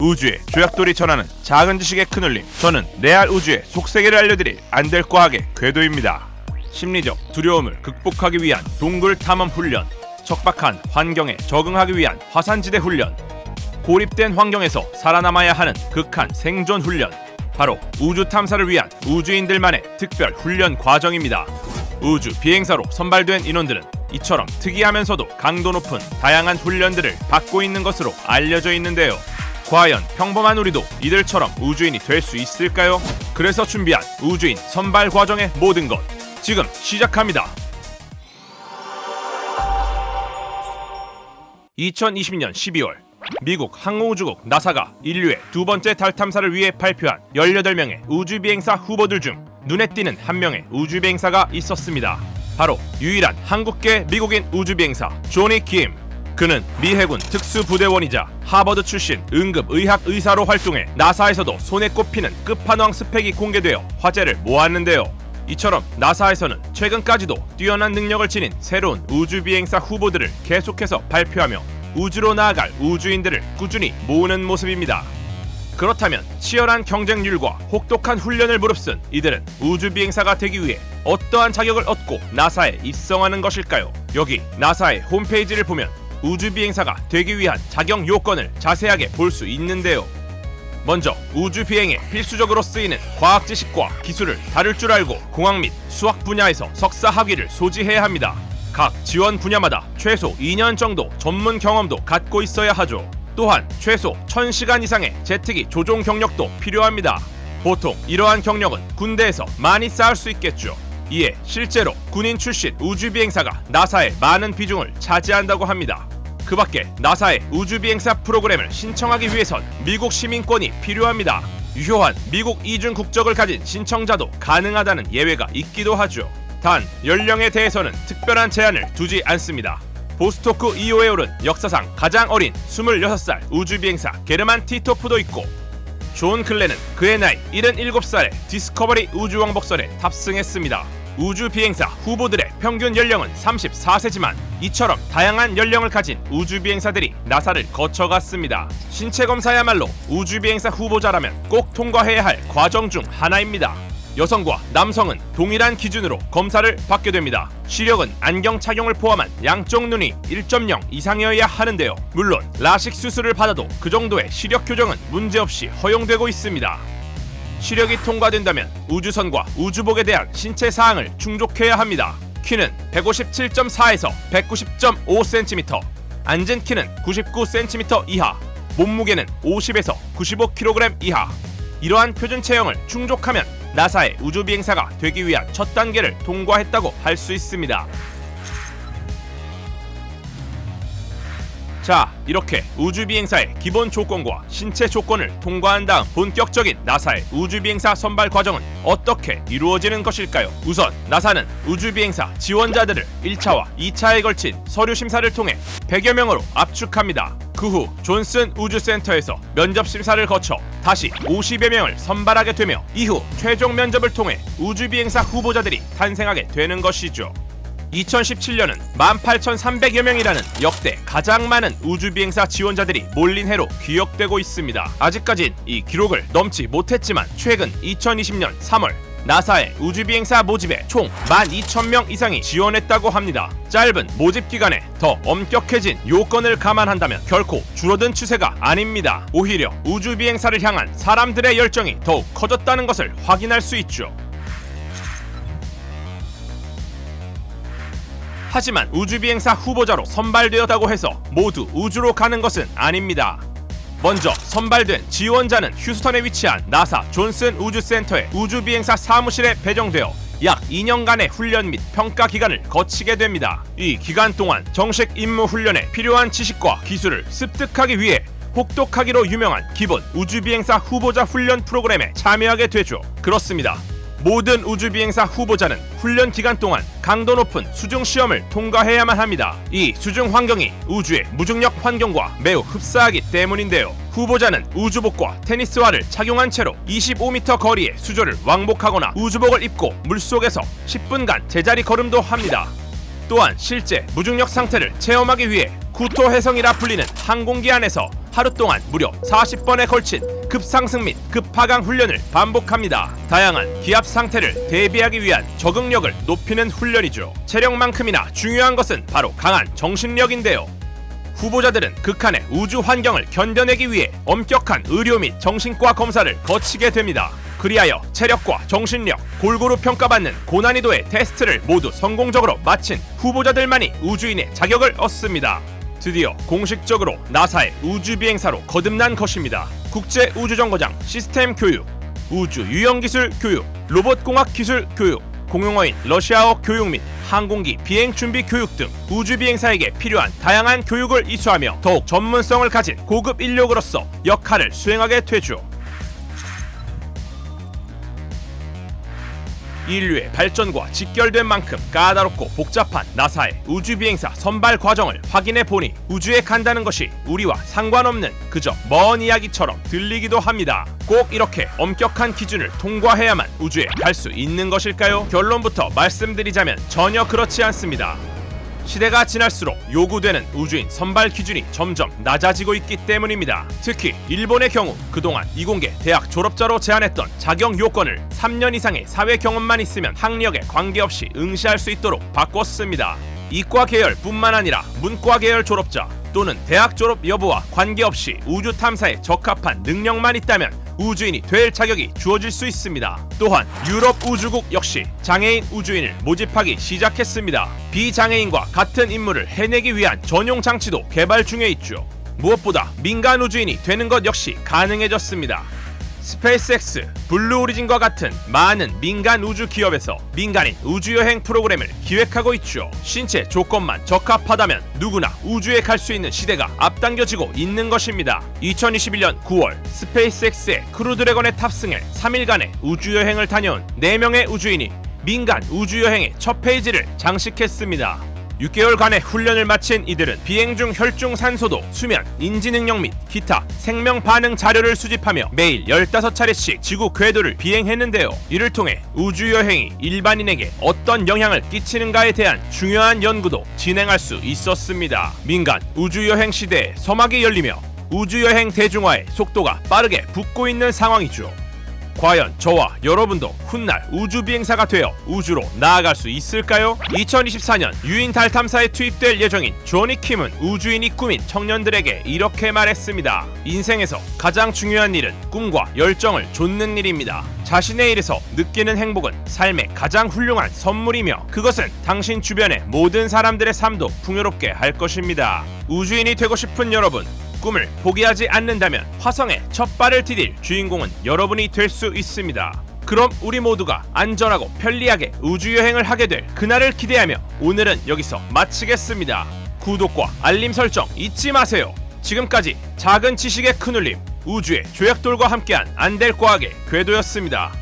우주의 조약돌이 전하는 작은 지식의 큰 울림. 저는 레알 우주의 속세계를 알려드릴 안될 과학의 궤도입니다. 심리적 두려움을 극복하기 위한 동굴 탐험 훈련, 척박한 환경에 적응하기 위한 화산지대 훈련, 고립된 환경에서 살아남아야 하는 극한 생존 훈련, 바로 우주 탐사를 위한 우주인들만의 특별 훈련 과정입니다. 우주 비행사로 선발된 인원들은 이처럼 특이하면서도 강도 높은 다양한 훈련들을 받고 있는 것으로 알려져 있는데요. 과연 평범한 우리도 이들처럼 우주인이 될 수 있을까요? 그래서 준비한 우주인 선발 과정의 모든 것, 지금 시작합니다. 2020년 12월 미국 항공우주국 나사가 인류의 두 번째 달 탐사를 위해 발표한 18명의 우주비행사 후보들 중 눈에 띄는 한 명의 우주비행사가 있었습니다. 바로 유일한 한국계 미국인 우주비행사 조니 김. 그는 미 해군 특수부대원이자 하버드 출신 응급의학 의사로 활동해 나사에서도 손에 꼽히는 끝판왕 스펙이 공개되어 화제를 모았는데요. 이처럼 나사에서는 최근까지도 뛰어난 능력을 지닌 새로운 우주비행사 후보들을 계속해서 발표하며 우주로 나아갈 우주인들을 꾸준히 모으는 모습입니다. 그렇다면 치열한 경쟁률과 혹독한 훈련을 무릅쓴 이들은 우주비행사가 되기 위해 어떠한 자격을 얻고 나사에 입성하는 것일까요? 여기 나사의 홈페이지를 보면 우주비행사가 되기 위한 자격 요건을 자세하게 볼 수 있는데요. 먼저 우주비행에 필수적으로 쓰이는 과학 지식과 기술을 다룰 줄 알고 공학 및 수학 분야에서 석사 학위를 소지해야 합니다. 각 지원 분야마다 최소 2년 정도 전문 경험도 갖고 있어야 하죠. 또한 최소 1000시간 이상의 제트기 조종 경력도 필요합니다. 보통 이러한 경력은 군대에서 많이 쌓을 수 있겠죠. 이에 실제로 군인 출신 우주비행사가 나사의 많은 비중을 차지한다고 합니다. 그 밖에 나사의 우주비행사 프로그램을 신청하기 위해선 미국 시민권이 필요합니다. 유효한 미국 이중 국적을 가진 신청자도 가능하다는 예외가 있기도 하죠. 단 연령에 대해서는 특별한 제한을 두지 않습니다. 보스토크 2호에 오른 역사상 가장 어린 26살 우주비행사 게르만 티토프도 있고, 존 클레는 그의 나이 77살에 디스커버리 우주왕복선에 탑승했습니다. 우주비행사 후보들의 평균 연령은 34세지만 이처럼 다양한 연령을 가진 우주비행사들이 나사를 거쳐갔습니다. 신체검사야말로 우주비행사 후보자라면 꼭 통과해야 할 과정 중 하나입니다. 여성과 남성은 동일한 기준으로 검사를 받게 됩니다. 시력은 안경 착용을 포함한 양쪽 눈이 1.0 이상이어야 하는데요. 물론 라식 수술을 받아도 그 정도의 시력 교정은 문제없이 허용되고 있습니다. 시력이 통과된다면 우주선과 우주복에 대한 신체 사항을 충족해야 합니다. 키는 157.4에서 190.5cm, 앉은 키는 99cm 이하, 몸무게는 50에서 95kg 이하. 이러한 표준 체형을 충족하면 나사의 우주비행사가 되기 위한 첫 단계를 통과했다고 할 수 있습니다. 자, 이렇게 우주비행사의 기본 조건과 신체 조건을 통과한 다음 본격적인 나사의 우주비행사 선발 과정은 어떻게 이루어지는 것일까요? 우선 나사는 우주비행사 지원자들을 1차와 2차에 걸친 서류 심사를 통해 100여 명으로 압축합니다. 그 후 존슨 우주센터에서 면접 심사를 거쳐 다시 50여 명을 선발하게 되며 이후 최종 면접을 통해 우주비행사 후보자들이 탄생하게 되는 것이죠. 2017년은 18,300여 명이라는 역대 가장 많은 우주비행사 지원자들이 몰린 해로 기억되고 있습니다. 아직까진 이 기록을 넘지 못했지만 최근 2020년 3월 나사의 우주비행사 모집에 총 12,000명 이상이 지원했다고 합니다. 짧은 모집 기간에 더 엄격해진 요건을 감안한다면 결코 줄어든 추세가 아닙니다. 오히려 우주비행사를 향한 사람들의 열정이 더욱 커졌다는 것을 확인할 수 있죠. 하지만 우주비행사 후보자로 선발되었다고 해서 모두 우주로 가는 것은 아닙니다. 먼저 선발된 지원자는 휴스턴에 위치한 나사 존슨 우주센터의 우주비행사 사무실에 배정되어 약 2년간의 훈련 및 평가 기간을 거치게 됩니다. 이 기간 동안 정식 임무 훈련에 필요한 지식과 기술을 습득하기 위해 혹독하기로 유명한 기본 우주비행사 후보자 훈련 프로그램에 참여하게 되죠. 그렇습니다. 모든 우주비행사 후보자는 훈련 기간 동안 강도 높은 수중 시험을 통과해야만 합니다. 이 수중 환경이 우주의 무중력 환경과 매우 흡사하기 때문인데요. 후보자는 우주복과 테니스화를 착용한 채로 25m 거리의 수조를 왕복하거나 우주복을 입고 물속에서 10분간 제자리 걸음도 합니다. 또한 실제 무중력 상태를 체험하기 위해 구토 해성이라 불리는 항공기 안에서 하루 동안 무려 40번에 걸친 급상승 및 급하강 훈련을 반복합니다. 다양한 기압 상태를 대비하기 위한 적응력을 높이는 훈련이죠. 체력만큼이나 중요한 것은 바로 강한 정신력인데요. 후보자들은 극한의 우주 환경을 견뎌내기 위해 엄격한 의료 및 정신과 검사를 거치게 됩니다. 그리하여 체력과 정신력, 골고루 평가받는 고난이도의 테스트를 모두 성공적으로 마친 후보자들만이 우주인의 자격을 얻습니다. 드디어 공식적으로 나사의 우주비행사로 거듭난 것입니다. 국제우주정거장 시스템 교육, 우주 유형기술 교육, 로봇공학 기술 교육, 공용어인 러시아어 교육 및 항공기 비행 준비 교육 등 우주비행사에게 필요한 다양한 교육을 이수하며 더욱 전문성을 가진 고급 인력으로서 역할을 수행하게 되죠. 인류의 발전과 직결된 만큼 까다롭고 복잡한 나사의 우주비행사 선발 과정을 확인해 보니 우주에 간다는 것이 우리와 상관없는 그저 먼 이야기처럼 들리기도 합니다. 꼭 이렇게 엄격한 기준을 통과해야만 우주에 갈 수 있는 것일까요? 결론부터 말씀드리자면 전혀 그렇지 않습니다. 시대가 지날수록 요구되는 우주인 선발 기준이 점점 낮아지고 있기 때문입니다. 특히 일본의 경우 그동안 이공계 대학 졸업자로 제한했던 자격 요건을 3년 이상의 사회 경험만 있으면 학력에 관계없이 응시할 수 있도록 바꿨습니다. 이과 계열뿐만 아니라 문과 계열 졸업자 또는 대학 졸업 여부와 관계없이 우주 탐사에 적합한 능력만 있다면 우주인이 될 자격이 주어질 수 있습니다. 또한 유럽 우주국 역시 장애인 우주인을 모집하기 시작했습니다. 비장애인과 같은 임무를 해내기 위한 전용 장치도 개발 중에 있죠. 무엇보다 민간 우주인이 되는 것 역시 가능해졌습니다. 스페이스X, 블루오리진과 같은 많은 민간 우주 기업에서 민간인 우주여행 프로그램을 기획하고 있죠. 신체 조건만 적합하다면 누구나 우주에 갈 수 있는 시대가 앞당겨지고 있는 것입니다. 2021년 9월 스페이스X의 크루드래곤에 탑승해 3일간의 우주여행을 다녀온 4명의 우주인이 민간 우주여행의 첫 페이지를 장식했습니다. 6개월간의 훈련을 마친 이들은 비행 중 혈중 산소도, 수면, 인지 능력 및 기타 생명 반응 자료를 수집하며 매일 15차례씩 지구 궤도를 비행했는데요. 이를 통해 우주 여행이 일반인에게 어떤 영향을 끼치는가에 대한 중요한 연구도 진행할 수 있었습니다. 민간 우주 여행 시대에 서막이 열리며 우주 여행 대중화의 속도가 빠르게 붙고 있는 상황이죠. 과연 저와 여러분도 훗날 우주비행사가 되어 우주로 나아갈 수 있을까요? 2024년 유인 달 탐사에 투입될 예정인 조니 킴은 우주인이 꾸민 청년들에게 이렇게 말했습니다. 인생에서 가장 중요한 일은 꿈과 열정을 좇는 일입니다. 자신의 일에서 느끼는 행복은 삶의 가장 훌륭한 선물이며 그것은 당신 주변의 모든 사람들의 삶도 풍요롭게 할 것입니다. 우주인이 되고 싶은 여러분, 꿈을 포기하지 않는다면 화성에 첫 발을 디딜 주인공은 여러분이 될 수 있습니다. 그럼 우리 모두가 안전하고 편리하게 우주여행을 하게 될 그날을 기대하며 오늘은 여기서 마치겠습니다. 구독과 알림 설정 잊지 마세요. 지금까지 작은 지식의 큰 울림, 우주의 조약돌과 함께한 안될과학의 궤도였습니다.